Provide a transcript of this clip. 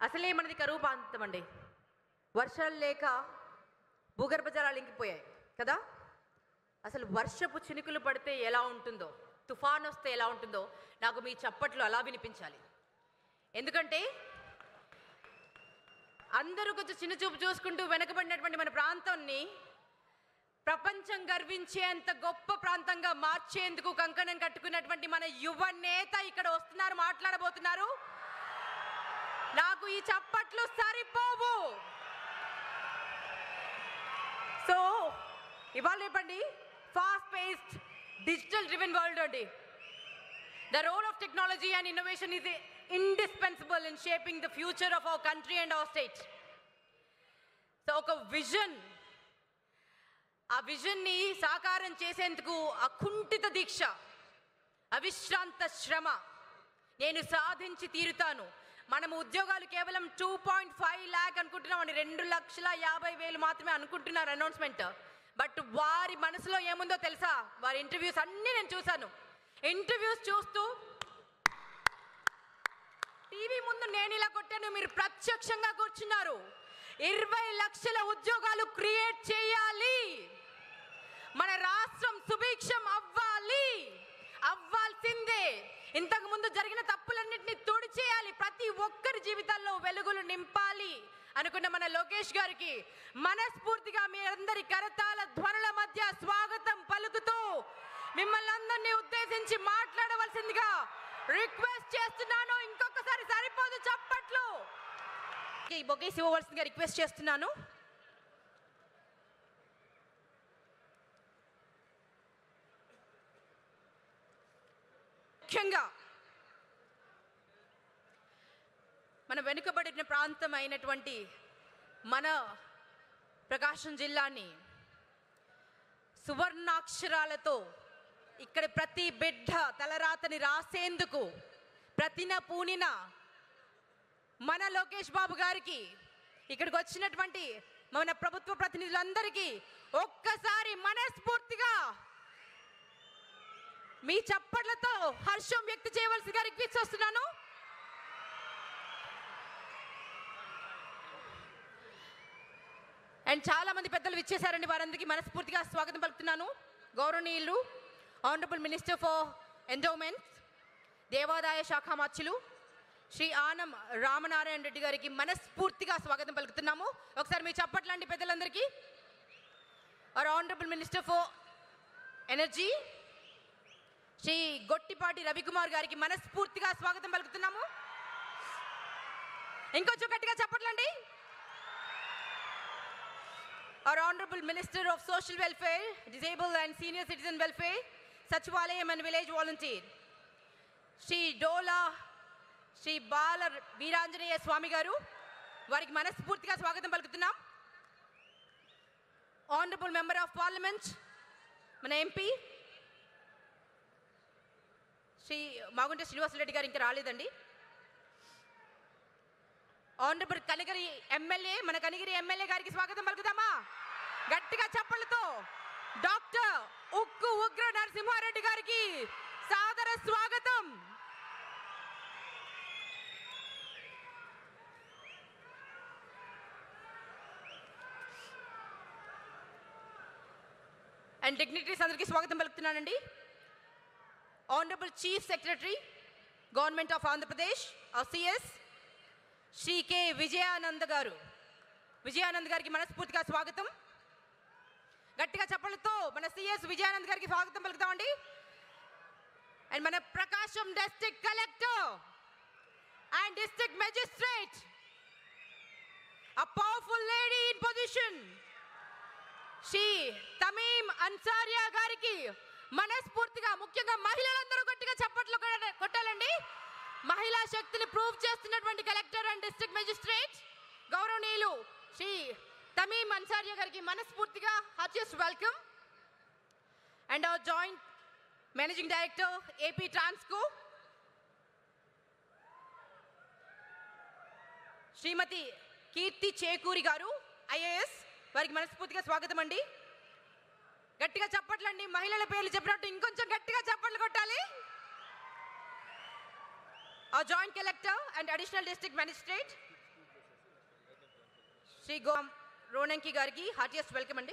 అసలే మనది కరువు ప్రాంతం అండి. వర్షాలు లేక భూగర్భ జలాలు ఇంకిపోయాయి కదా. అసలు వర్షపు చినుకులు పడితే ఎలా ఉంటుందో, తుఫాన్ వస్తే ఎలా ఉంటుందో నాకు మీ చప్పట్లు అలా వినిపించాలి. ఎందుకంటే అందరూ కొంచెం చిన్న చూపు చూసుకుంటూ వెనకబడినటువంటి మన ప్రాంతాన్ని ప్రపంచం గర్వించేంత గొప్ప ప్రాంతంగా మార్చేందుకు కంకణం కట్టుకున్నటువంటి మన యువ నేత ఇక్కడ వస్తున్నారు, మాట్లాడబోతున్నారు. నాకు ఈ చప్పట్లు సరిపోవు. సో ఇవాళ రేపండి fast paced digital driven world అండి. The role of technology and innovation is indispensable in shaping the future of our country and our state. So ఒక విజన్, ఆ విజన్ని సాకారం చేసేందుకు అకుంఠిత దీక్ష, అవిశ్రాంత శ్రమ, నేను సాధించి తీరుతాను. మనము ఉద్యోగాలు కేవలం 2.5 lakh అనుకుంటున్నామండి, 2,50,000 మాత్రమే అనుకుంటున్నారు అనౌన్స్మెంట్. బట్ వారి మనసులో ఏముందో తెలుసా? వారి ఇంటర్వ్యూస్ అన్నీ నేను చూశాను. ఇంటర్వ్యూస్ చూస్తూ టీవీ ముందు నేను ఇలా కొట్టాను, మీరు ప్రత్యక్షంగా కూర్చున్నారు. 20 లక్షల ఉద్యోగాలు క్రియేట్ చేయాలి, మన రాష్ట్రం సుభిక్షం అవ్వాలి, అవ్వాల్సిందే. ఇంతకు ముందు జరిగిన తప్పులన్నింటినీ తుడిచేయాలి, ప్రతి ఒక్కరి జీవితాల్లో వెలుగులు నింపాలి అనుకున్న మన లోకేష్ గారికి మనస్ఫూర్తిగా మీ అందరి కరతాళ ధ్వనుల మధ్య స్వాగతం పలుకుతూ మిమ్మల్ని అందరినీ ఉద్దేశించి మాట్లాడవలసిందిగా రిక్వెస్ట్ చేస్తున్నాను. ఇంకొకసారి సరిపోదు చప్పట్లు. ఈ బొకేస్ ఇవ్వవలసిందిగా రిక్వెస్ట్ చేస్తున్నాను. ముఖ్యంగా మన వెనుకబడిన ప్రాంతం అయినటువంటి మన ప్రకాశం జిల్లాని సువర్ణాక్షరాలతో ఇక్కడ ప్రతి బిడ్డ తలరాతని రాసేందుకు ప్రతిన పూనిన మన లోకేష్ బాబు గారికి, ఇక్కడికి వచ్చినటువంటి మన ప్రభుత్వ ప్రతినిధులందరికీ ఒక్కసారి మనస్ఫూర్తిగా మీ చప్పట్లతో హర్షం వ్యక్తం చేయవలసిగా రిక్వెస్ట్ చేస్తున్నాను. అండ్ చాలా మంది పెద్దలు ఇచ్చేశారండి, వారందరికీ మనస్ఫూర్తిగా స్వాగతం పలుకుతున్నాను. గౌరవనీయులు ఆనరబుల్ మినిస్టర్ ఫర్ ఎండోమెంట్స్, దేవాదాయ శాఖ మంత్రులు శ్రీ ఆనం రామనారాయణ రెడ్డి గారికి మనస్ఫూర్తిగా స్వాగతం పలుకుతున్నాము. ఒకసారి మీ చప్పట్లాంటి పెద్దలందరికీ. Our honourable minister for energy Shri Gottipati Ravikumar గారికి మనస్ఫూర్తిగా స్వాగతం పలుకుతున్నాము. ఇంకొంచెం గట్టిగా చప్పట్లండి. Our Honorable Minister of Social Welfare, Disabled and Senior Citizen Welfare, Sachivalayam and Village Volunteer, Shri Dola, Shri Bala Veeranjaneya Swami Garu, variki manaspurtiga swagatam palikutunnam. Honorable Member of Parliament, mana MP, Shri Magunta Srinivas Reddy garu inka raledandi. Honourable Kanigiri MLA, మన Kanigiri MLA గారికి స్వాగతం పలుకుదామా గట్టిగా చప్పలతో. Doctor ఉక్కు ఉగ్ర నరసింహారెడ్డి గారికి సాదర స్వాగతం. And dignitaries అందరికీ స్వాగతం పలుకుతున్నానండి. Honourable chief secretary government of Andhra Pradesh CS Shri K Vijayanand గారు, విజయానంద్ గారికి మనస్ఫూర్తిగా స్వాగతం. గట్టిగా చప్పలతో మన సిఎస్ విజయానంద్ గారికి స్వాగతం పలుకుతామండి. అండ్ మన Prakasam district collector and district magistrate, a powerful lady in position, Shri Tameem Ansariya గారికి మనస్ఫూర్తిగా, ముఖ్యంగా మహిళలందరూ గట్టిగా చప్పట్లు కొట్టాలండి. మహిళా శక్తిని ప్రూవ్ చేస్తున్నటువంటి కలెక్టర్ అండ్ డిస్ట్రిక్ట్ మెజిస్ట్రేట్ గౌరవనీయులు శ్రీ తమీమ్ అన్సారియా గారికి మనస్ఫూర్తిగా heartiest welcome. And our joint managing director AP Transco Shrimati Keerthi Chekuri గారు ఐఏఎస్, వారికి మనస్ఫూర్తిగా స్వాగతం అండి. గట్టిగా చప్పట్లండి. మహిళల పేర్లు చెప్పినట్టు ఇంకొంచెం గట్టిగా చప్పట్లు కొట్టాలి. Our Joint Collector and Additional District Magistrate Shri గోమ్ Ronanki గారికి హార్టియస్ట్ వెల్కమ్ అండి.